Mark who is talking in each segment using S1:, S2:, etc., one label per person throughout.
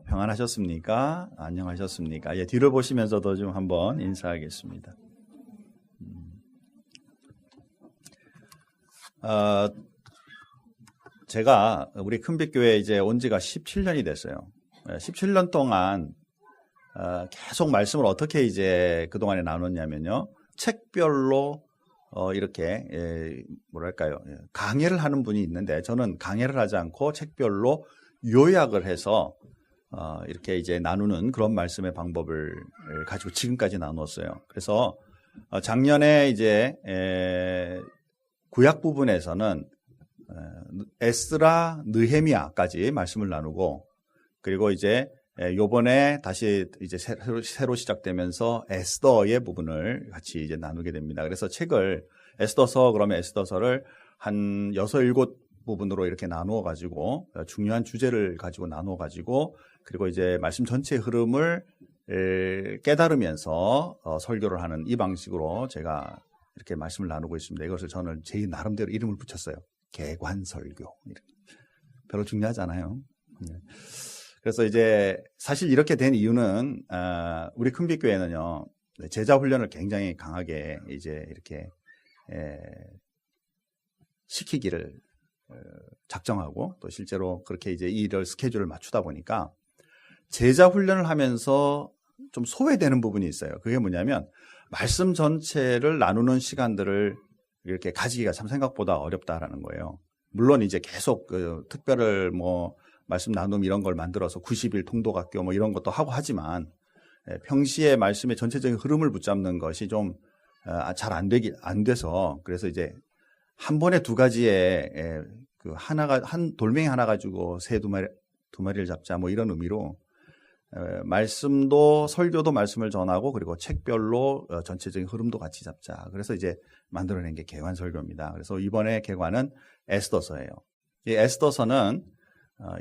S1: 평안하셨습니까? 안녕하셨습니까? 예, 뒤를 보시면서도 좀 한번 인사하겠습니다. 제가 우리 큰빛교회 이제 온 지가 17년이 됐어요. 17년 동안 계속 말씀을 어떻게 이제 그동안에 나눴냐면요. 책별로 이렇게 뭐랄까요? 강해를 하는 분이 있는데 저는 강해를 하지 않고 책별로 요약을 해서 이렇게 이제 나누는 그런 말씀의 방법을 가지고 지금까지 나눴어요. 그래서 작년에 이제 구약 부분에서는 에스라, 느헤미야까지 말씀을 나누고, 그리고 이제 요번에 다시 이제 새로 시작되면서 에스더의 부분을 같이 이제 나누게 됩니다. 그래서 책을 그러면 에스더서를 한 6, 7 부분으로 이렇게 나누어 가지고 중요한 주제를 가지고 나누어 가지고, 그리고 이제 말씀 전체의 흐름을 깨달으면서 설교를 하는 이 방식으로 제가 이렇게 말씀을 나누고 있습니다. 이것을 저는 제 나름대로 이름을 붙였어요. 개관설교. 별로 중요하잖아요. 그래서 이제 사실 이렇게 된 이유는 우리 큰빛교회는요, 제자 훈련을 굉장히 강하게 이제 이렇게 시키기를 작정하고, 또 실제로 그렇게 이제 일을 스케줄을 맞추다 보니까 제자 훈련을 하면서 좀 소외되는 부분이 있어요. 그게 뭐냐면 말씀 전체를 나누는 시간들을 이렇게 가지기가 참 생각보다 어렵다라는 거예요. 물론 이제 계속 특별을 말씀 나눔 이런 걸 만들어서 90일 통독학교 이런 것도 하고 하지만 평시에 말씀의 전체적인 흐름을 붙잡는 것이 좀 잘 안 돼서, 그래서 이제 한 번에 두 가지의 한 돌멩이 하나 가지고 새 두 마리를 잡자 이런 의미로 말씀도 설교도 말씀을 전하고, 그리고 책별로 전체적인 흐름도 같이 잡자. 그래서 이제 만들어낸 게 개관설교입니다. 그래서 이번에 개관은 에스더서예요. 이 에스더서는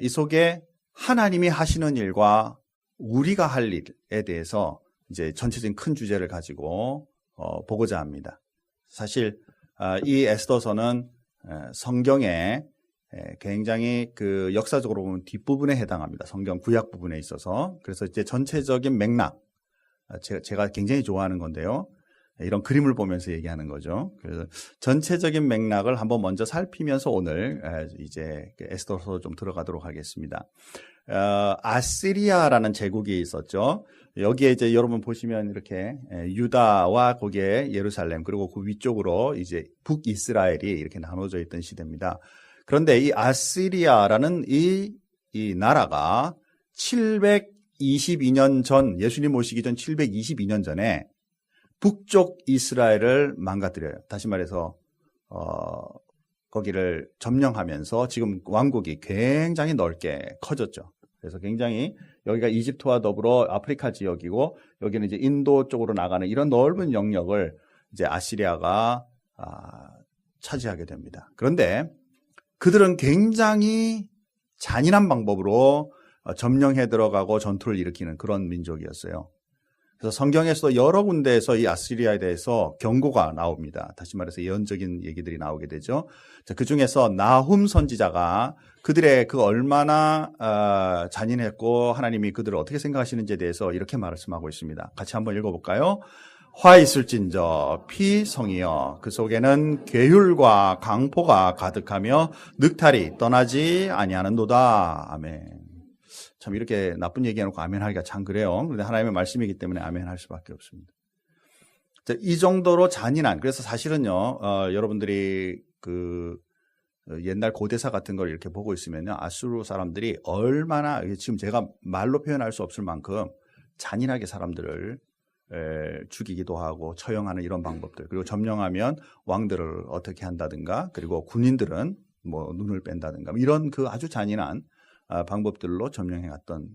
S1: 이 속에 하나님이 하시는 일과 우리가 할 일에 대해서 이제 전체적인 큰 주제를 가지고 보고자 합니다. 사실 이 에스더서는 성경에 굉장히 그 역사적으로 보면 뒷부분에 해당합니다. 성경 구약 부분에 있어서. 그래서 이제 전체적인 맥락, 제가 굉장히 좋아하는 건데요. 이런 그림을 보면서 얘기하는 거죠. 그래서 전체적인 맥락을 한번 먼저 살피면서 오늘 이제 에스더서 좀 들어가도록 하겠습니다. 아시리아라는 제국이 있었죠. 여기에 이제 여러분 보시면 이렇게 유다와 거기에 예루살렘, 그리고 그 위쪽으로 이제 북이스라엘이 이렇게 나눠져 있던 시대입니다. 그런데 이 아시리아라는 이 나라가 722년 전, 예수님 오시기 전 722년 전에 북쪽 이스라엘을 망가뜨려요. 다시 말해서 거기를 점령하면서 지금 왕국이 굉장히 넓게 커졌죠. 그래서 굉장히 여기가 이집트와 더불어 아프리카 지역이고, 여기는 이제 인도 쪽으로 나가는 이런 넓은 영역을 이제 아시리아가 차지하게 됩니다. 그런데 그들은 굉장히 잔인한 방법으로 점령해 들어가고 전투를 일으키는 그런 민족이었어요. 그래서 성경에서도 여러 군데에서 이 아시리아에 대해서 경고가 나옵니다. 다시 말해서 예언적인 얘기들이 나오게 되죠. 그 중에서 나훔 선지자가 그들의 얼마나 잔인했고 하나님이 그들을 어떻게 생각하시는지에 대해서 이렇게 말씀하고 있습니다. 같이 한번 읽어볼까요? 화 있을진저 피성이여, 그 속에는 괴휼과 강포가 가득하며 늑탈이 떠나지 아니하는도다. 아멘. 참 이렇게 나쁜 얘기해놓고 아멘 하기가 참 그래요. 그런데 하나님의 말씀이기 때문에 아멘 할 수밖에 없습니다. 자, 이 정도로 잔인한, 그래서 사실은요, 여러분들이 옛날 고대사 같은 걸 이렇게 보고 있으면요, 아수르 사람들이 얼마나, 지금 제가 말로 표현할 수 없을 만큼 잔인하게 사람들을 죽이기도 하고 처형하는 이런 방법들, 그리고 점령하면 왕들을 어떻게 한다든가, 그리고 군인들은 눈을 뺀다든가, 이런 아주 잔인한 방법들로 점령해갔던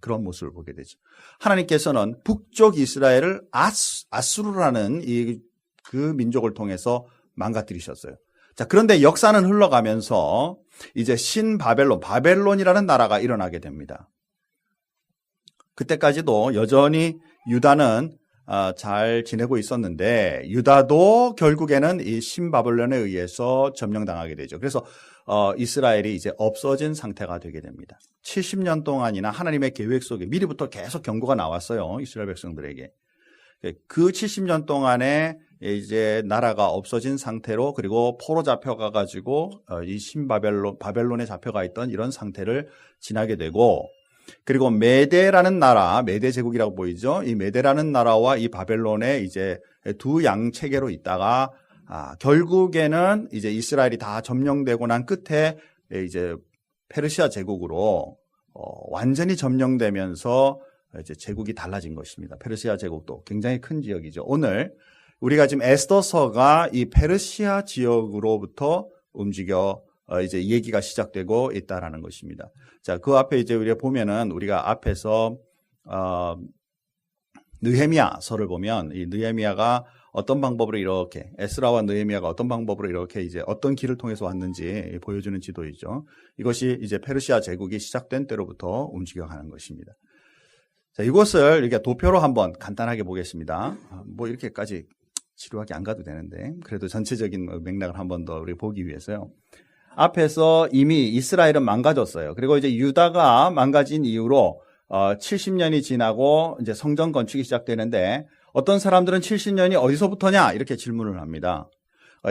S1: 그런 모습을 보게 되죠. 하나님께서는 북쪽 이스라엘을 아수르라는 그 민족을 통해서 망가뜨리셨어요. 자, 그런데 역사는 흘러가면서 이제 바벨론이라는 나라가 일어나게 됩니다. 그때까지도 여전히 유다는 잘 지내고 있었는데 유다도 결국에는 이 신바벨론에 의해서 점령당하게 되죠. 그래서 이스라엘이 이제 없어진 상태가 되게 됩니다. 70년 동안이나 하나님의 계획 속에 미리부터 계속 경고가 나왔어요. 이스라엘 백성들에게. 그 70년 동안에 이제 나라가 없어진 상태로 그리고 포로 잡혀가 가지고 이 바벨론에 잡혀가 있던 이런 상태를 지나게 되고 그리고 메대라는 나라, 메대 제국이라고 보이죠. 이 메대라는 나라와 이 바벨론의 이제 두 양 체계로 있다가 결국에는 이제 이스라엘이 다 점령되고 난 끝에 이제 페르시아 제국으로 완전히 점령되면서 이제 제국이 달라진 것입니다. 페르시아 제국도 굉장히 큰 지역이죠. 오늘 우리가 지금 에스더서가 이 페르시아 지역으로부터 움직여 이제 얘기가 시작되고 있다라는 것입니다. 자, 그 앞에 이제 우리가 보면은 우리가 앞에서 느헤미야서를 보면 이 느헤미야가 어떤 방법으로 이렇게 에스라와 느헤미야가 어떤 방법으로 이렇게 이제 어떤 길을 통해서 왔는지 보여주는 지도이죠. 이것이 이제 페르시아 제국이 시작된 때로부터 움직여가는 것입니다. 자, 이것을 이렇게 도표로 한번 간단하게 보겠습니다. 뭐 이렇게까지 지루하게 안 가도 되는데 그래도 전체적인 맥락을 한 번 더 우리 보기 위해서요. 앞에서 이미 이스라엘은 망가졌어요. 그리고 이제 유다가 망가진 이후로 70년이 지나고 이제 성전 건축이 시작되는데 어떤 사람들은 70년이 어디서부터냐 이렇게 질문을 합니다.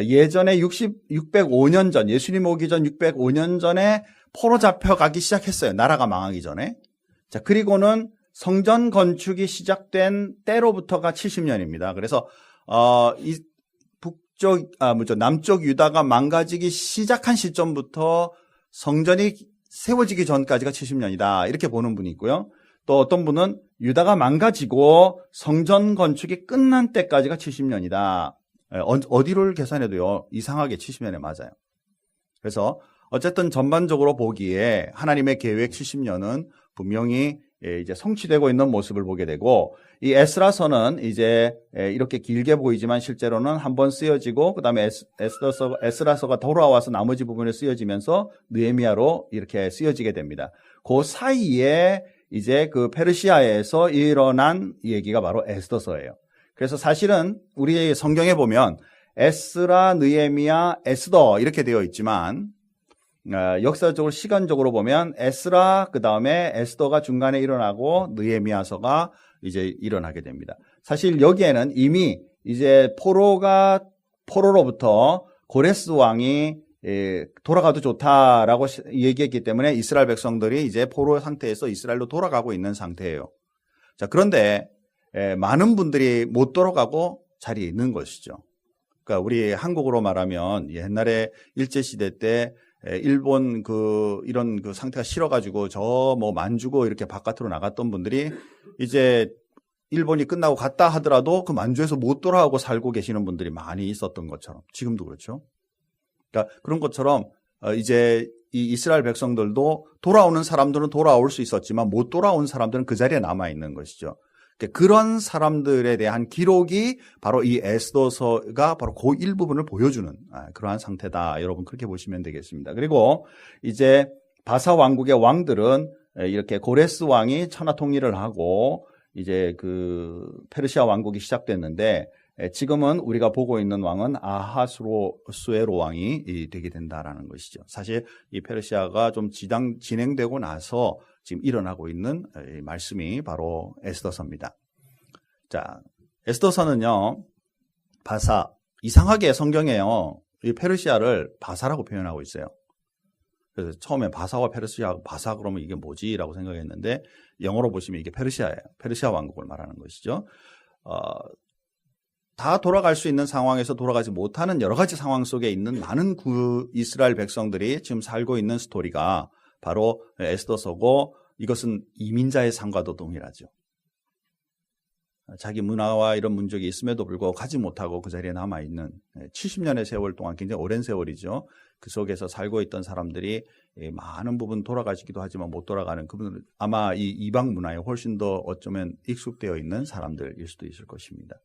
S1: 예전에 605년 전, 예수님 오기 전 605년 전에 포로 잡혀가기 시작했어요. 나라가 망하기 전에. 자, 그리고는 성전 건축이 시작된 때로부터가 70년입니다. 그래서 이 남쪽 유다가 망가지기 시작한 시점부터 성전이 세워지기 전까지가 70년이다. 이렇게 보는 분이 있고요. 또 어떤 분은 유다가 망가지고 성전 건축이 끝난 때까지가 70년이다. 어디를 계산해도요, 이상하게 70년에 맞아요. 그래서 어쨌든 전반적으로 보기에 하나님의 계획 70년은 분명히 이제 성취되고 있는 모습을 보게 되고 이 에스라서는 이제 이렇게 길게 보이지만 실제로는 한번 쓰여지고 그다음에 에스라서가 돌아와서 나머지 부분에 쓰여지면서 느헤미야로 이렇게 쓰여지게 됩니다. 그 사이에 이제 그 페르시아에서 일어난 얘기가 바로 에스더서예요. 그래서 사실은 우리 성경에 보면 에스라, 느헤미야, 에스더 이렇게 되어 있지만 역사적으로 시간적으로 보면 에스라 그 다음에 에스더가 중간에 일어나고 느헤미야서가 이제 일어나게 됩니다. 사실 여기에는 이미 이제 포로로부터 고레스 왕이 돌아가도 좋다라고 얘기했기 때문에 이스라엘 백성들이 이제 포로 상태에서 이스라엘로 돌아가고 있는 상태예요. 자, 그런데 많은 분들이 못 돌아가고 자리에 있는 것이죠. 그러니까 우리 한국으로 말하면 옛날에 일제시대 때 일본 이런 상태가 싫어가지고 만주고 이렇게 바깥으로 나갔던 분들이 이제 일본이 끝나고 갔다 하더라도 그 만주에서 못 돌아오고 살고 계시는 분들이 많이 있었던 것처럼 지금도 그렇죠. 그러니까 그런 것처럼 이제 이 이스라엘 백성들도 돌아오는 사람들은 돌아올 수 있었지만 못 돌아온 사람들은 그 자리에 남아 있는 것이죠. 그런 사람들에 대한 기록이 바로 이 에스더서가 바로 그 일부분을 보여주는 그러한 상태다. 여러분 그렇게 보시면 되겠습니다. 그리고 이제 바사 왕국의 왕들은 이렇게 고레스 왕이 천하 통일을 하고 이제 그 페르시아 왕국이 시작됐는데 지금은 우리가 보고 있는 왕은 아하수에로 왕이 되게 된다라는 것이죠. 사실 이 페르시아가 좀 진행되고 나서 지금 일어나고 있는 말씀이 바로 에스더서입니다. 자, 에스더서는요, 이상하게 성경에요, 이 페르시아를 바사라고 표현하고 있어요. 그래서 처음에 바사와 바사 그러면 이게 뭐지? 라고 생각했는데, 영어로 보시면 이게 페르시아예요. 페르시아 왕국을 말하는 것이죠. 다 돌아갈 수 있는 상황에서 돌아가지 못하는 여러 가지 상황 속에 있는 많은 이스라엘 백성들이 지금 살고 있는 스토리가 바로 에스더서고 이것은 이민자의 삶과도 동일하죠. 자기 문화와 이런 문적이 있음에도 불구하고 가지 못하고 그 자리에 남아있는 70년의 세월 동안 굉장히 오랜 세월이죠. 그 속에서 살고 있던 사람들이 많은 부분 돌아가시기도 하지만 못 돌아가는 그분은 아마 이 이방 문화에 훨씬 더 어쩌면 익숙되어 있는 사람들일 수도 있을 것입니다.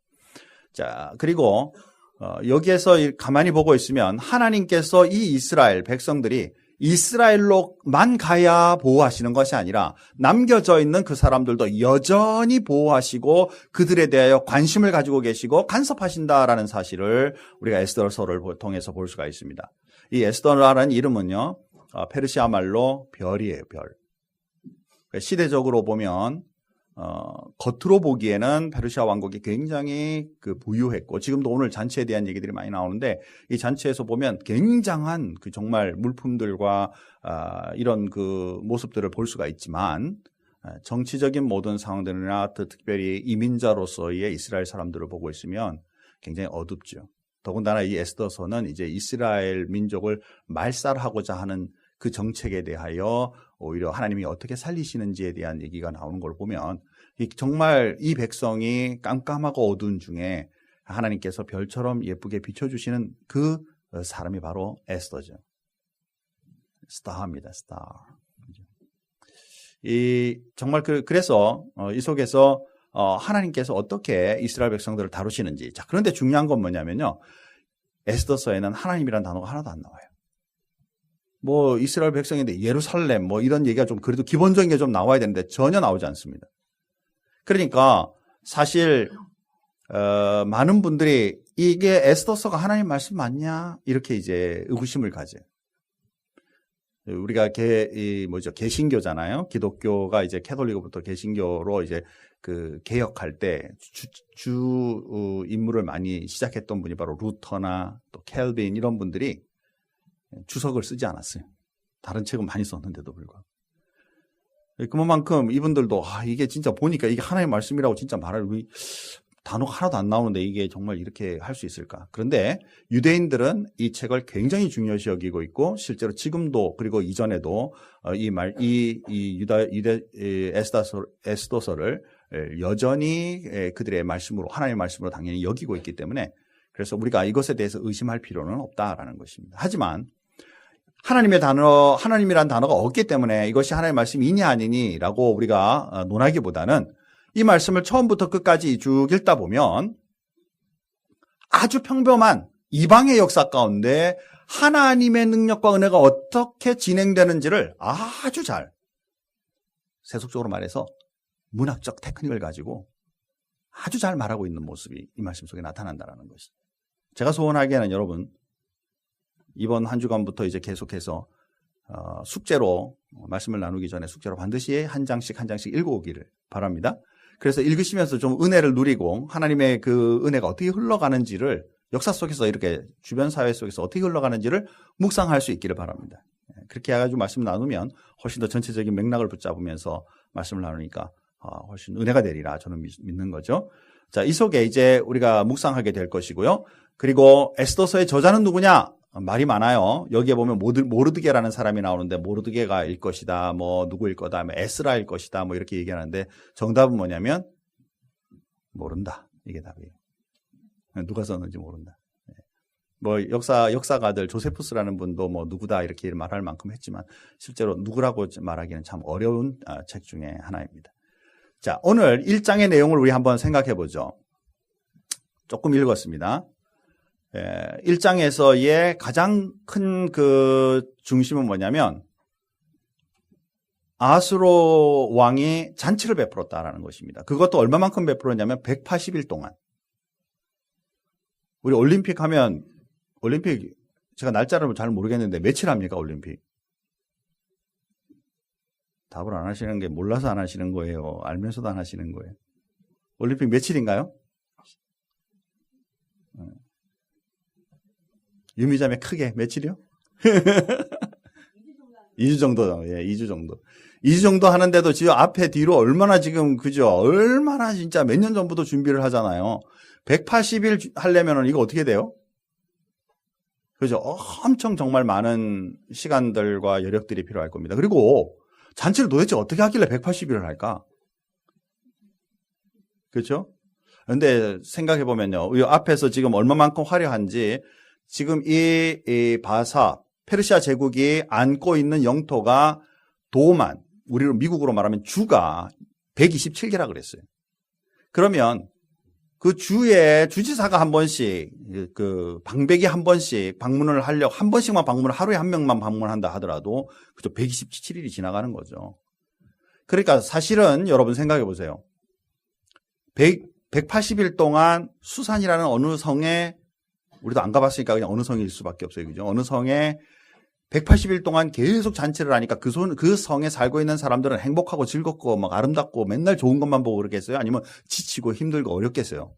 S1: 자, 그리고 여기에서 가만히 보고 있으면 하나님께서 이 이스라엘 백성들이 이스라엘로만 가야 보호하시는 것이 아니라 남겨져 있는 그 사람들도 여전히 보호하시고 그들에 대하여 관심을 가지고 계시고 간섭하신다라는 사실을 우리가 에스더서를 통해서 볼 수가 있습니다. 이 에스더라는 이름은요, 페르시아 말로 별이에요, 별. 시대적으로 보면 겉으로 보기에는 페르시아 왕국이 굉장히 부유했고, 지금도 오늘 잔치에 대한 얘기들이 많이 나오는데, 이 잔치에서 보면 굉장한 정말 물품들과 이런 모습들을 볼 수가 있지만, 정치적인 모든 상황들이나 특별히 이민자로서의 이스라엘 사람들을 보고 있으면 굉장히 어둡죠. 더군다나 이 에스더서는 이제 이스라엘 민족을 말살하고자 하는 그 정책에 대하여 오히려 하나님이 어떻게 살리시는지에 대한 얘기가 나오는 걸 보면 정말 이 백성이 깜깜하고 어두운 중에 하나님께서 별처럼 예쁘게 비춰주시는 그 사람이 바로 에스더죠. 스타입니다, 스타. 정말 그래서 이 속에서 하나님께서 어떻게 이스라엘 백성들을 다루시는지. 자, 그런데 중요한 건 뭐냐면요, 에스더서에는 하나님이라는 단어가 하나도 안 나와요. 뭐 이스라엘 백성인데 예루살렘 뭐 이런 얘기가 좀 그래도 기본적인 게 좀 나와야 되는데 전혀 나오지 않습니다. 그러니까 사실 많은 분들이 이게 에스더서가 하나님 말씀 맞냐 이렇게 이제 의구심을 가져요. 우리가 개신교잖아요. 기독교가 이제 캐톨릭부터 개신교로 이제 개혁할 때 주 인물을 많이 시작했던 분이 바로 루터나 또 켈빈 이런 분들이 주석을 쓰지 않았어요. 다른 책은 많이 썼는데도 불구하고. 그만큼 이분들도 이게 진짜 보니까 이게 하나님의 말씀이라고 진짜 말할 단어가 하나도 안 나오는데 이게 정말 이렇게 할 수 있을까? 그런데 유대인들은 이 책을 굉장히 중요시 여기고 있고 실제로 지금도 그리고 이전에도 에스더서를 여전히 그들의 말씀으로 하나님의 말씀으로 당연히 여기고 있기 때문에 그래서 우리가 이것에 대해서 의심할 필요는 없다라는 것입니다. 하지만 하나님이란 단어가 없기 때문에 이것이 하나님의 말씀이냐 아니니라고 우리가 논하기보다는 이 말씀을 처음부터 끝까지 쭉 읽다 보면 아주 평범한 이방의 역사 가운데 하나님의 능력과 은혜가 어떻게 진행되는지를 아주 잘, 세속적으로 말해서 문학적 테크닉을 가지고 아주 잘 말하고 있는 모습이 이 말씀 속에 나타난다는 것이. 제가 소원하기에는 여러분 이번 한 주간부터 이제 계속해서 숙제로 말씀을 나누기 전에 숙제로 반드시 한 장씩 읽어오기를 바랍니다. 그래서 읽으시면서 좀 은혜를 누리고 하나님의 그 은혜가 어떻게 흘러가는지를 역사 속에서 이렇게 주변 사회 속에서 어떻게 흘러가는지를 묵상할 수 있기를 바랍니다. 그렇게 해가지고 말씀 나누면 훨씬 더 전체적인 맥락을 붙잡으면서 말씀을 나누니까 훨씬 은혜가 되리라 저는 믿는 거죠. 자, 이 속에 이제 우리가 묵상하게 될 것이고요. 그리고 에스더서의 저자는 누구냐? 말이 많아요. 여기에 보면 모르드게라는 사람이 나오는데 모르드게가일 것이다, 뭐 누구일 거다, 뭐 에스라일 것이다, 뭐 이렇게 얘기하는데 정답은 뭐냐면 모른다. 이게 답이에요. 누가 썼는지 모른다. 뭐 역사가들 조세푸스라는 분도 뭐 누구다 이렇게 말할 만큼 했지만 실제로 누구라고 말하기는 참 어려운 책 중에 하나입니다. 자, 오늘 1장의 내용을 우리 한번 생각해 보죠. 조금 읽었습니다. 1장에서의 가장 큰 중심은 뭐냐면 아수로 왕이 잔치를 베풀었다라는 것입니다. 그것도 얼마만큼 베풀었냐면 180일 동안. 우리 올림픽 하면 올림픽 제가 날짜를 잘 모르겠는데 며칠 합니까 올림픽? 답을 안 하시는 게 몰라서 안 하시는 거예요? 알면서도 안 하시는 거예요? 올림픽 며칠인가요? 유미자매 크게 며칠이요? 2주 정도, 예, 2주 정도. 2주 정도 하는데도 지금 앞에 뒤로 얼마나 지금, 그죠? 얼마나 진짜 몇 년 전부터 준비를 하잖아요. 180일 하려면은 이거 어떻게 돼요? 그죠? 엄청 정말 많은 시간들과 여력들이 필요할 겁니다. 그리고 잔치를 도대체 어떻게 하길래 180일을 할까? 그렇죠? 근데 생각해보면요. 이 앞에서 지금 얼마만큼 화려한지 지금 이 바사, 페르시아 제국이 안고 있는 영토가 도만, 우리로 미국으로 말하면 주가 127개라 그랬어요. 그러면 그 주에 주지사가 한 번씩, 그 방백이 한 번씩 방문을 하려고, 한 번씩만 방문을, 하루에 한 명만 방문한다 하더라도 그저 127일이 지나가는 거죠. 그러니까 사실은 여러분 생각해 보세요. 180일 동안 수산이라는 어느 성에, 우리도 안 가봤으니까 그냥 어느 성일 수밖에 없어요. 그죠? 어느 성에 180일 동안 계속 잔치를 하니까 그 성에 살고 있는 사람들은 행복하고 즐겁고 막 아름답고 맨날 좋은 것만 보고 그러겠어요? 아니면 지치고 힘들고 어렵겠어요?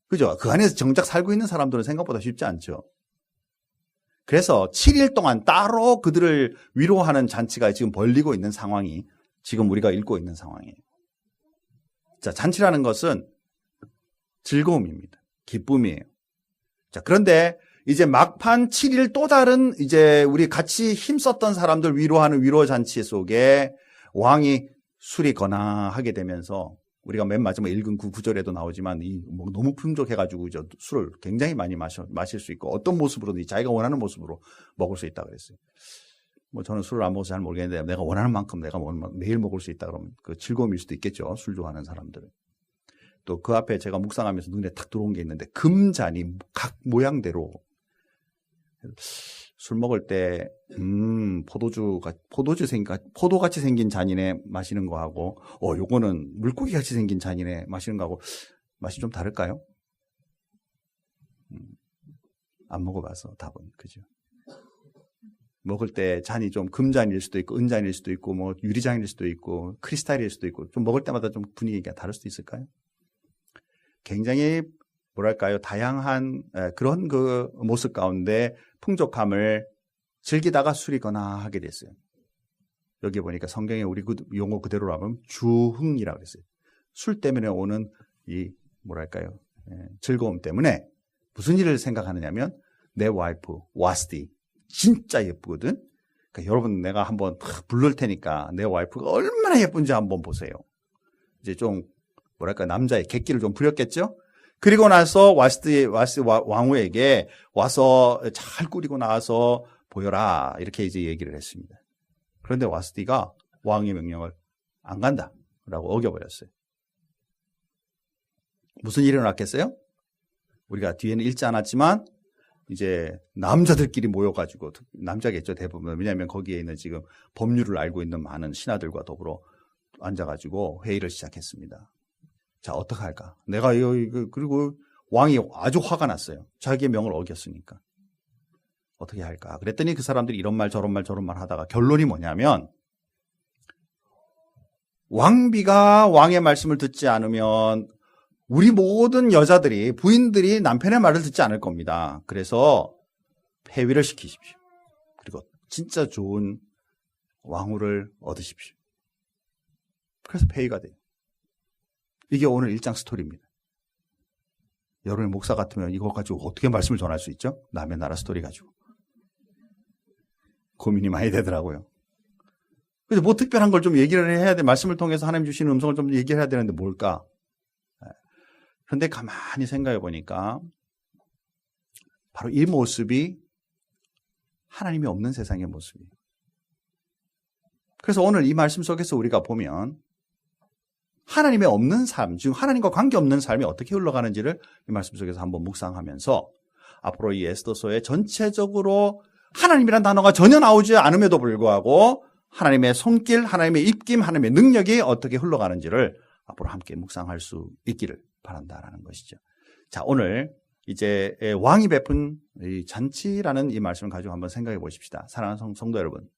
S1: 그죠? 그 안에서 정작 살고 있는 사람들은 생각보다 쉽지 않죠. 그래서 7일 동안 따로 그들을 위로하는 잔치가 지금 벌리고 있는 상황이 지금 우리가 읽고 있는 상황이에요. 자, 잔치라는 것은 즐거움입니다. 기쁨이에요. 자, 그런데 이제 막판 7일 또 다른 이제 우리 같이 힘썼던 사람들 위로하는 위로 잔치 속에 왕이 술이 거나하게 되면서 우리가 맨 마지막에 읽은 그 구절에도 나오지만 뭐 너무 풍족해가지고 술을 굉장히 많이 마실 수 있고 어떤 모습으로든지 자기가 원하는 모습으로 먹을 수 있다 그랬어요. 뭐 저는 술을 안 먹어서 잘 모르겠는데 내가 원하는 만큼 내가 매일 먹을 수 있다 그러면 그 즐거움일 수도 있겠죠. 술 좋아하는 사람들은. 또 그 앞에 제가 묵상하면서 눈에 탁 들어온 게 있는데 금잔이 각 모양대로 술 먹을 때 포도같이 생긴 잔이네 마시는 거하고 요거는 물고기같이 생긴 잔이네 마시는 거하고 맛이 좀 다를까요? 안 먹어봐서 답은 그죠. 먹을 때 잔이 좀 금잔일 수도 있고 은잔일 수도 있고 뭐 유리잔일 수도 있고 크리스탈일 수도 있고 좀 먹을 때마다 좀 분위기가 다를 수도 있을까요? 굉장히 뭐랄까요, 다양한 그런 그 모습 가운데 풍족함을 즐기다가 술이거나 하게 됐어요. 여기 보니까 성경에 우리 용어 그대로 하면 주흥이라고 그랬어요. 술 때문에 오는 이 뭐랄까요, 즐거움 때문에 무슨 일을 생각하느냐면 내 와이프 와스디 진짜 예쁘거든. 그러니까 여러분 내가 한번 부를 테니까 내 와이프가 얼마나 예쁜지 한번 보세요. 이제 좀 뭐랄까 남자의 객기를 좀 부렸겠죠. 그리고 나서 와스디 왕후에게 와서 잘 꾸리고 나와서 보여라 이렇게 이제 얘기를 했습니다. 그런데 와스디가 왕의 명령을 안 간다라고 어겨버렸어요. 무슨 일이 일어났겠어요? 우리가 뒤에는 읽지 않았지만 이제 남자들끼리 모여가지고 남자겠죠 대부분. 왜냐하면 거기에 있는 지금 법률을 알고 있는 많은 신하들과 더불어 앉아가지고 회의를 시작했습니다. 자, 어떻게 할까? 그리고 왕이 아주 화가 났어요. 자기의 명을 어겼으니까. 어떻게 할까? 그랬더니 그 사람들이 이런 말 저런 말 하다가 결론이 뭐냐면 왕비가 왕의 말씀을 듣지 않으면 우리 모든 여자들이 부인들이 남편의 말을 듣지 않을 겁니다. 그래서 폐위를 시키십시오. 그리고 진짜 좋은 왕후를 얻으십시오. 그래서 폐위가 돼요. 이게 오늘 1장 스토리입니다. 여러분의 목사 같으면 이거 가지고 어떻게 말씀을 전할 수 있죠? 남의 나라 스토리 가지고. 고민이 많이 되더라고요. 그래서 뭐 특별한 걸 좀 얘기를 해야 돼. 말씀을 통해서 하나님 주시는 음성을 좀 얘기를 해야 되는데 뭘까? 그런데 가만히 생각해 보니까 바로 이 모습이 하나님이 없는 세상의 모습이에요. 그래서 오늘 이 말씀 속에서 우리가 보면 하나님의 없는 삶, 즉 하나님과 관계없는 삶이 어떻게 흘러가는지를 이 말씀 속에서 한번 묵상하면서 앞으로 이 에스더서의 전체적으로 하나님이라는 단어가 전혀 나오지 않음에도 불구하고 하나님의 손길, 하나님의 입김, 하나님의 능력이 어떻게 흘러가는지를 앞으로 함께 묵상할 수 있기를 바란다라는 것이죠. 자, 오늘 이제 왕이 베푼 이 잔치라는 이 말씀을 가지고 한번 생각해 보십시다. 사랑하는 성도 여러분,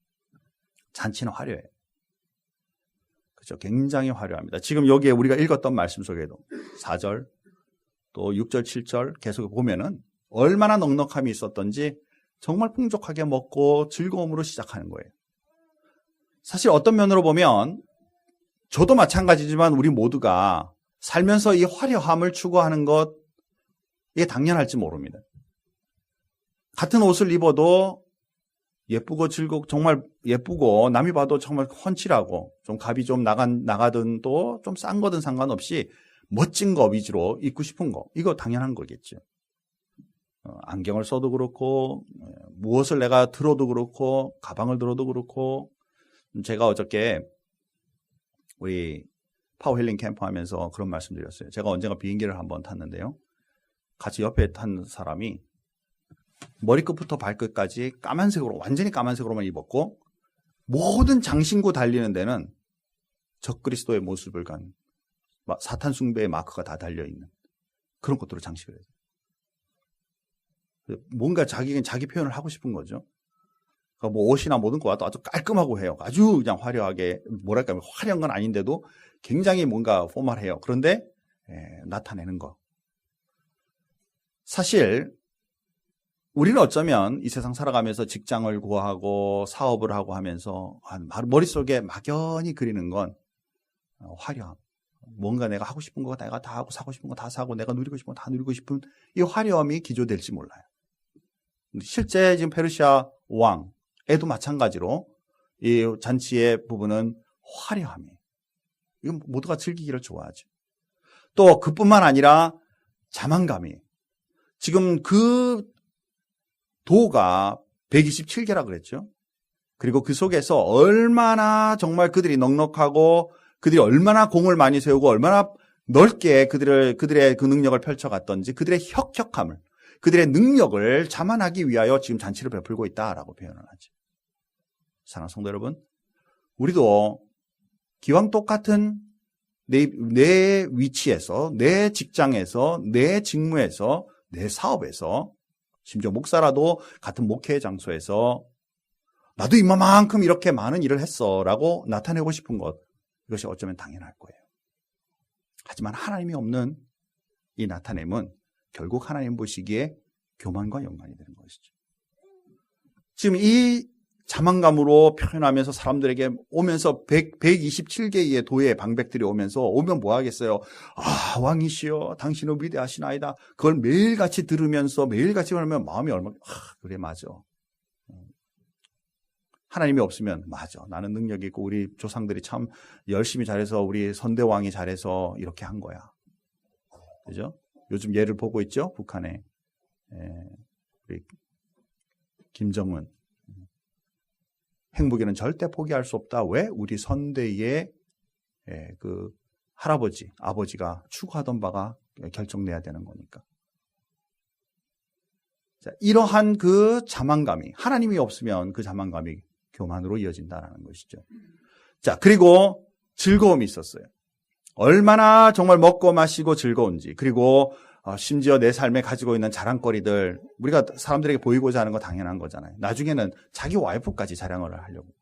S1: 잔치는 화려해요. 그렇죠? 굉장히 화려합니다. 지금 여기에 우리가 읽었던 말씀 속에도 4절, 또 6절, 7절 계속 보면은 얼마나 넉넉함이 있었던지 정말 풍족하게 먹고 즐거움으로 시작하는 거예요. 사실 어떤 면으로 보면 저도 마찬가지지만 우리 모두가 살면서 이 화려함을 추구하는 것 이게 당연할지 모릅니다. 같은 옷을 입어도 예쁘고 즐겁고 정말 예쁘고 남이 봐도 정말 훤칠하고 좀 값이 좀 나가든 또 좀 싼 거든 상관없이 멋진 거 위주로 입고 싶은 거 이거 당연한 거겠죠. 안경을 써도 그렇고 무엇을 내가 들어도 그렇고 가방을 들어도 그렇고 제가 어저께 우리 파워힐링 캠프 하면서 그런 말씀드렸어요. 제가 언젠가 비행기를 한번 탔는데요. 같이 옆에 탄 사람이 머리끝부터 발끝까지 까만색으로, 완전히 까만색으로만 입었고, 모든 장신구 달리는 데는 적그리스도의 모습을 간 사탄 숭배의 마크가 다 달려있는 그런 것들로 장식을 해요. 뭔가 자기 표현을 하고 싶은 거죠. 그러니까 뭐 옷이나 모든 거 아주 깔끔하고 해요. 아주 그냥 화려하게, 뭐랄까, 화려한 건 아닌데도 굉장히 뭔가 포멀해요. 그런데 나타내는 거. 사실 우리는 어쩌면 이 세상 살아가면서 직장을 구하고 사업을 하고 하면서 머릿속에 막연히 그리는 건 화려함. 뭔가 내가 하고 싶은 거 내가 다 하고 사고 싶은 거 다 사고 내가 누리고 싶은 거 다 누리고 싶은 이 화려함이 기조될지 몰라요. 실제 지금 페르시아 왕에도 마찬가지로 이 잔치의 부분은 화려함이에요. 이건 모두가 즐기기를 좋아하죠. 또 그뿐만 아니라 자만감이에요. 지금 그 도가 127개라 그랬죠. 그리고 그 속에서 얼마나 정말 그들이 넉넉하고 그들이 얼마나 공을 많이 세우고 얼마나 넓게 그들의 그 능력을 펼쳐갔던지 그들의 혁혁함을, 그들의 능력을 자만하기 위하여 지금 잔치를 베풀고 있다라고 표현을 하죠. 사랑하는 성도 여러분, 우리도 기왕 똑같은 내 위치에서, 내 직장에서, 내 직무에서, 내 사업에서, 심지어 목사라도 같은 목회의 장소에서 나도 이만큼 이렇게 많은 일을 했어 라고 나타내고 싶은 것, 이것이 어쩌면 당연할 거예요. 하지만 하나님이 없는 이 나타냄은 결국 하나님 보시기에 교만과 연관이 되는 것이죠. 지금 이 자만감으로 표현하면서 사람들에게 오면서 127개의 도의 방백들이 오면 뭐 하겠어요? 아, 왕이시여, 당신은 위대하시나이다. 그걸 매일같이 들으면서 매일같이 하면 마음이 얼마나, 그래, 맞아. 하나님이 없으면, 맞아. 나는 능력이 있고 우리 조상들이 참 열심히 잘해서 우리 선대왕이 잘해서 이렇게 한 거야. 그죠? 요즘 예를 보고 있죠? 북한에. 우리 김정은. 행복에는 절대 포기할 수 없다. 왜? 우리 선대의 그 할아버지, 아버지가 추구하던 바가 결정돼야 되는 거니까. 자, 이러한 그 자만감이, 하나님이 없으면 그 자만감이 교만으로 이어진다는 것이죠. 자, 그리고 즐거움이 있었어요. 얼마나 정말 먹고 마시고 즐거운지, 그리고 심지어 내 삶에 가지고 있는 자랑거리들, 우리가 사람들에게 보이고자 하는 거 당연한 거잖아요. 나중에는 자기 와이프까지 자랑을 하려고.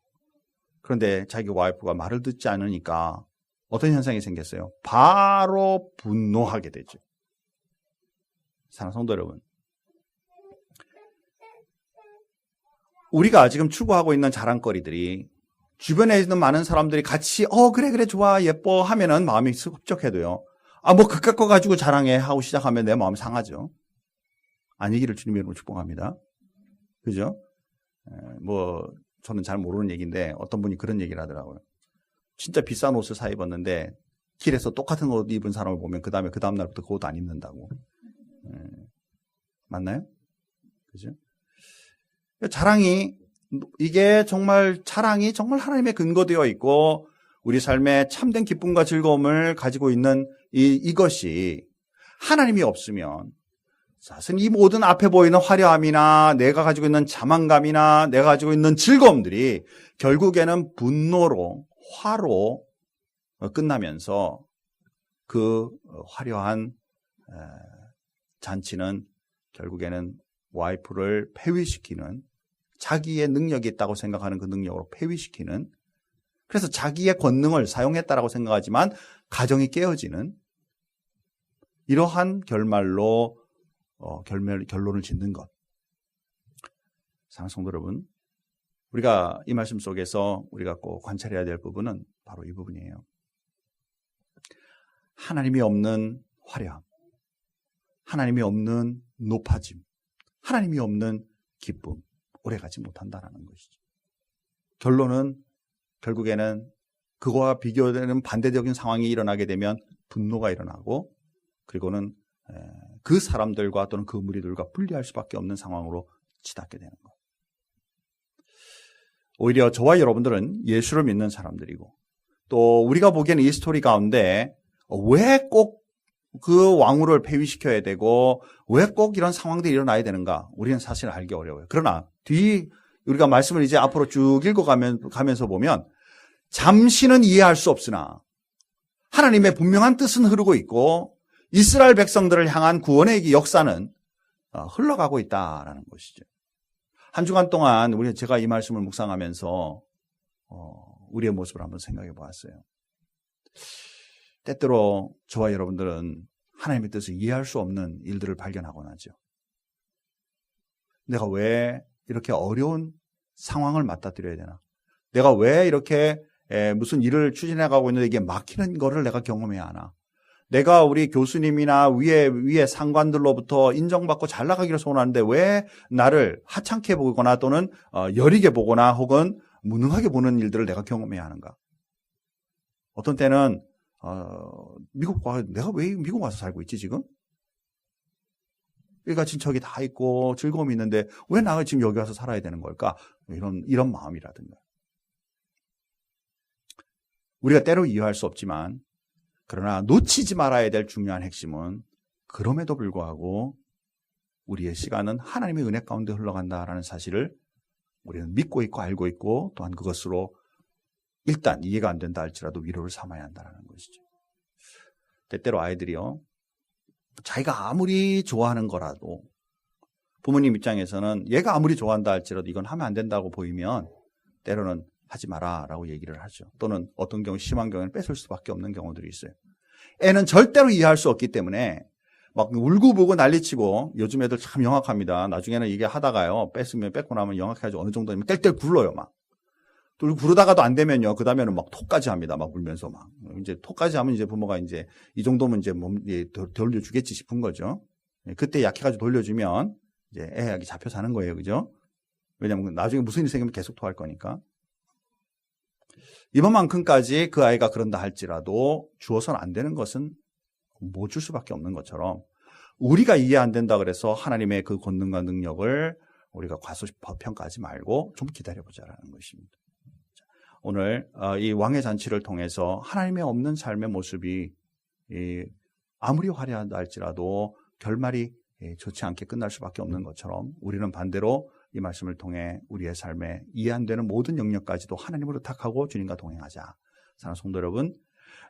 S1: 그런데 자기 와이프가 말을 듣지 않으니까 어떤 현상이 생겼어요? 바로 분노하게 되죠. 사랑하는 성도 여러분, 우리가 지금 추구하고 있는 자랑거리들이 주변에 있는 많은 사람들이 같이 그래 좋아 예뻐 하면은 마음이 흡족해도요. 뭐 그깟 거 가지고 자랑해 하고 시작하면 내 마음 상하죠. 아니기를 주님의 이름으로 축복합니다. 그죠? 저는 잘 모르는 얘기인데 어떤 분이 그런 얘기를 하더라고요. 진짜 비싼 옷을 사 입었는데 길에서 똑같은 옷 입은 사람을 보면 그 다음 날부터 그 옷 안 입는다고. 맞나요? 그죠? 이게 정말 자랑이 정말 하나님의 근거되어 있고 우리 삶에 참된 기쁨과 즐거움을 가지고 있는 이것이 하나님이 없으면 사실 이 모든 앞에 보이는 화려함이나 내가 가지고 있는 자만감이나 내가 가지고 있는 즐거움들이 결국에는 분노로, 화로 끝나면서 그 화려한 잔치는 결국에는 와이프를 폐위시키는, 자기의 능력이 있다고 생각하는 그 능력으로 폐위시키는, 그래서 자기의 권능을 사용했다라고 생각하지만 가정이 깨어지는 이러한 결말로 결론을 짓는 것. 사랑하는 성도 여러분, 우리가 이 말씀 속에서 우리가 꼭 관찰해야 될 부분은 바로 이 부분이에요. 하나님이 없는 화려함, 하나님이 없는 높아짐, 하나님이 없는 기쁨, 오래가지 못한다라는 것이죠. 결론은 결국에는 그거와 비교되는 반대적인 상황이 일어나게 되면 분노가 일어나고, 그리고는 그 사람들과 또는 그 무리들과 분리할 수밖에 없는 상황으로 치닫게 되는 것. 오히려 저와 여러분들은 예수를 믿는 사람들이고 또 우리가 보기에는 이 스토리 가운데 왜 꼭 그 왕후를 폐위시켜야 되고 왜 꼭 이런 상황들이 일어나야 되는가? 우리는 사실 알기 어려워요. 그러나 우리가 말씀을 이제 앞으로 쭉 읽어가면서 보면 잠시는 이해할 수 없으나 하나님의 분명한 뜻은 흐르고 있고 이스라엘 백성들을 향한 구원의 역사는 흘러가고 있다라는 것이죠. 한 주간 동안 제가 이 말씀을 묵상하면서 우리의 모습을 한번 생각해 보았어요. 때때로 저와 여러분들은 하나님의 뜻을 이해할 수 없는 일들을 발견하곤 하죠. 내가 왜 이렇게 어려운 상황을 맞닥뜨려야 되나? 내가 왜 이렇게 무슨 일을 추진해가고 있는데 이게 막히는 거를 내가 경험해야 하나? 내가 우리 교수님이나 위에 상관들로부터 인정받고 잘 나가기를 소원하는데 왜 나를 하찮게 보거나 또는 여리게 보거나 혹은 무능하게 보는 일들을 내가 경험해야 하는가? 어떤 때는 내가 왜 미국 와서 살고 있지 지금? 일가 친척이 다 있고 즐거움이 있는데 왜 나가 지금 여기 와서 살아야 되는 걸까? 이런 마음이라든가. 우리가 때로 이해할 수 없지만 그러나 놓치지 말아야 될 중요한 핵심은 그럼에도 불구하고 우리의 시간은 하나님의 은혜 가운데 흘러간다라는 사실을 우리는 믿고 있고 알고 있고 또한 그것으로 일단 이해가 안 된다 할지라도 위로를 삼아야 한다는 것이죠. 때때로 아이들이요, 자기가 아무리 좋아하는 거라도 부모님 입장에서는 얘가 아무리 좋아한다 할지라도 이건 하면 안 된다고 보이면 때로는 하지 마라 라고 얘기를 하죠. 또는 어떤 경우 심한 경우에는 뺏을 수밖에 없는 경우들이 있어요. 애는 절대로 이해할 수 없기 때문에 막 울고불고 난리치고, 요즘 애들 참 영악합니다. 나중에는 이게 하다가요, 뺏고 나면 영악해가지고 어느 정도면 뗄뗄 굴러요 막. 또 구르다가도 안 되면요, 그 다음에는 막 톡까지 합니다. 막 울면서 막. 이제 톡까지 하면 이제 부모가 이제 이 정도면 이제 돌려주겠지 싶은 거죠. 그때 약해가지고 돌려주면 이제 애약이 잡혀 사는 거예요. 그죠? 왜냐면 나중에 무슨 일이 생기면 계속 토할 거니까. 이번만큼까지 그 아이가 그런다 할지라도 주어서는 안 되는 것은 못 줄 수밖에 없는 것처럼 우리가 이해 안 된다 그래서 하나님의 그 권능과 능력을 우리가 과소평가하지 말고 좀 기다려보자라는 것입니다. 오늘 이 왕의 잔치를 통해서 하나님의 없는 삶의 모습이 아무리 화려하다 할지라도 결말이 좋지 않게 끝날 수밖에 없는 것처럼 우리는 반대로 이 말씀을 통해 우리의 삶에 이해 안 되는 모든 영역까지도 하나님을 의탁하고 주님과 동행하자. 사랑하는 성도 여러분,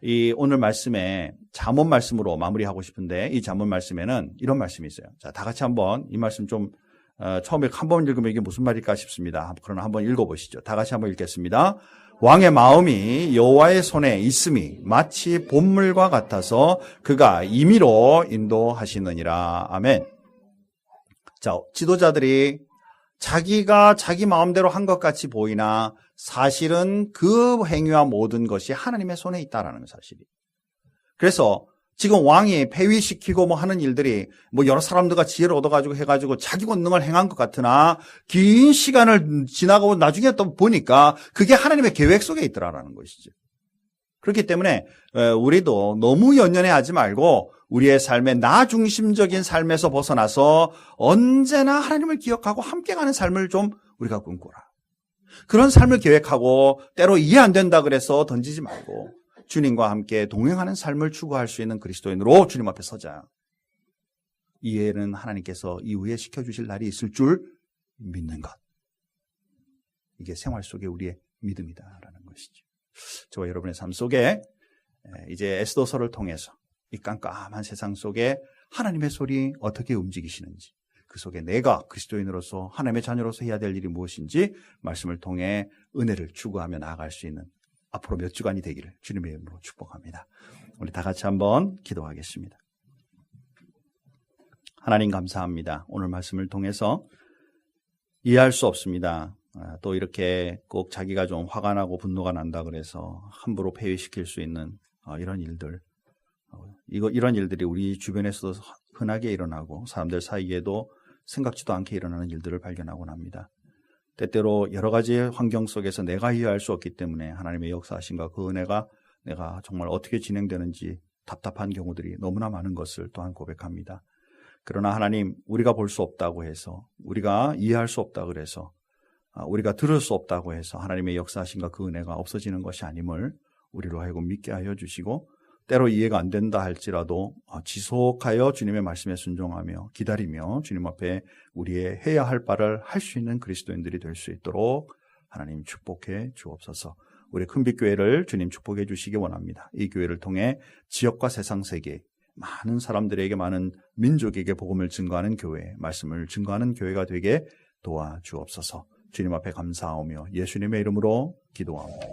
S1: 이 오늘 말씀에 잠언 말씀으로 마무리하고 싶은데 이 잠언 말씀에는 이런 말씀이 있어요. 자, 다 같이 한번 이 말씀 좀 처음에 한 번 읽으면 이게 무슨 말일까 싶습니다. 그러나 한번 읽어보시죠. 다 같이 한번 읽겠습니다. 왕의 마음이 여호와의 손에 있음이 마치 봇물과 같아서 그가 임의로 인도하시느니라. 아멘. 자, 지도자들이 자기가 자기 마음대로 한 것 같이 보이나 사실은 그 행위와 모든 것이 하나님의 손에 있다라는 사실이. 그래서 지금 왕이 폐위시키고 뭐 하는 일들이 뭐 여러 사람들과 지혜를 얻어가지고 해가지고 자기 권능을 행한 것 같으나 긴 시간을 지나고 나중에 또 보니까 그게 하나님의 계획 속에 있더라라는 것이죠. 그렇기 때문에 우리도 너무 연연해하지 말고 우리의 삶의 나 중심적인 삶에서 벗어나서 언제나 하나님을 기억하고 함께 가는 삶을 좀 우리가 꿈꾸라. 그런 삶을 계획하고 때로 이해 안 된다 그래서 던지지 말고 주님과 함께 동행하는 삶을 추구할 수 있는 그리스도인으로 주님 앞에 서자. 이해는 하나님께서 이후에 시켜주실 날이 있을 줄 믿는 것. 이게 생활 속에 우리의 믿음이다라는 것이죠. 저와 여러분의 삶 속에 이제 에스더서를 통해서 이 깜깜한 세상 속에 하나님의 소리 어떻게 움직이시는지, 그 속에 내가 그리스도인으로서 하나님의 자녀로서 해야 될 일이 무엇인지 말씀을 통해 은혜를 추구하며 나아갈 수 있는 앞으로 몇 주간이 되기를 주님의 이름으로 축복합니다. 우리 다 같이 한번 기도하겠습니다. 하나님 감사합니다. 오늘 말씀을 통해서 이해할 수 없습니다. 또 이렇게 꼭 자기가 좀 화가 나고 분노가 난다 그래서 함부로 폐위시킬 수 있는 이런 일들, 이런 일들이 우리 주변에서도 흔하게 일어나고 사람들 사이에도 생각지도 않게 일어나는 일들을 발견하곤 합니다. 때때로 여러 가지 환경 속에서 내가 이해할 수 없기 때문에 하나님의 역사하심과 그 은혜가 내가 정말 어떻게 진행되는지 답답한 경우들이 너무나 많은 것을 또한 고백합니다. 그러나 하나님, 우리가 볼 수 없다고 해서, 우리가 이해할 수 없다고 그래서, 우리가 들을 수 없다고 해서 하나님의 역사하심과 그 은혜가 없어지는 것이 아님을 우리로 하여금 믿게 하여 주시고 때로 이해가 안 된다 할지라도 지속하여 주님의 말씀에 순종하며 기다리며 주님 앞에 우리의 해야 할 바를 할 수 있는 그리스도인들이 될 수 있도록 하나님 축복해 주옵소서. 우리 큰빛교회를 주님 축복해 주시기 원합니다. 이 교회를 통해 지역과 세상 세계 많은 사람들에게, 많은 민족에게 복음을 증거하는 교회, 말씀을 증거하는 교회가 되게 도와주옵소서. 주님 앞에 감사하오며 예수님의 이름으로 기도합니다.